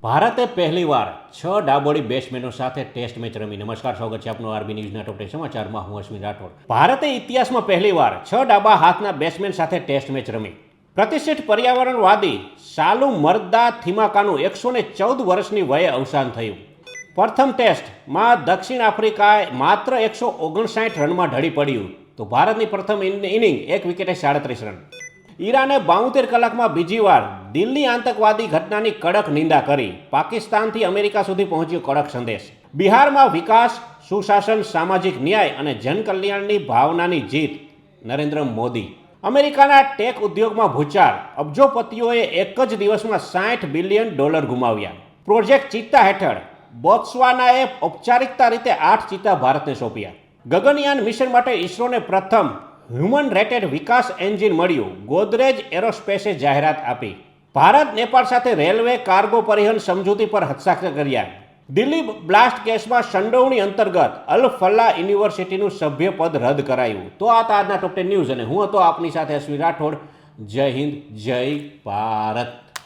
ભારતે પહેલીવાર 6 ડાબોળી બેટ્સમેનો સાથે ટેસ્ટ મેચ રમી. નમસ્કાર, સ્વાગત છે આપનું આરબી ન્યૂઝના ટોપ 10 સમાચારમાં. હું અશ્વિન રાઠોડ. ભારતે ઇતિહાસમાં પહેલીવાર 6 ડાબા હાથના બેટ્સમેન સાથે ટેસ્ટ મેચ રમી. પ્રતિષ્ઠિત પર્યાવરણવાદી સાલુ મર્દા થિમાકાનું 114 વર્ષની વયે અવસાન થયું. પ્રથમ ટેસ્ટમાં દક્ષિણ આફ્રિકાએ માત્ર 159 રનમાં ઢળી પડ્યું તો ભારતની પ્રથમ ઇનિંગ 1 વિકેટે 37 રન. ઈરાને 72 કલાકમાં બીજી વાર દિલ્હી આતંકવાદી ઘટનાની કડક નિંદા કરી. પાકિસ્તાનથી અમેરિકા સુધી પહોંચ્યો કડક સંદેશ. બિહારમાં વિકાસ, સુશાસન, સામાજિક ન્યાય અને જનકલ્યાણની ભાવનાની જીત. નરેન્દ્ર મોદી. અમેરિકાના ટેક ઉદ્યોગમાં ભૂચાર. અબજોપતિઓએ એક જ દિવસમાં $60 બિલિયન ગુમાવ્યા. પ્રોજેક્ટ ચિત્તા હેઠળ બોત્સવાનાએ ઔપચારિકતા રીતે 8 ચિત્તા ભારતને સોંપ્યા. ગગનયાન મિશન માટે ઇસરોને પ્રથમ હ્યુમન રેટેડ વિકાસ એન્જિન મળ્યું. ગોદરેજ એરોસ્પેસે જાહેરાત આપી. ભારત નેપાળ સાથે રેલવે કાર્ગો પરિવહન સમજૂતી પર હસ્તાક્ષર કર્યા. દિલ્હી બ્લાસ્ટ કેસમાં સંડોવણી અંતર્ગત અલ ફલાહ યુનિવર્સિટીનું સભ્યપદ રદ કરાયું. તો આ આજના ટોપ 10 ન્યૂઝ અને હું હતો આપની સાથે અશ્વિન રાઠોડ. જય હિન્દ, જય ભારત.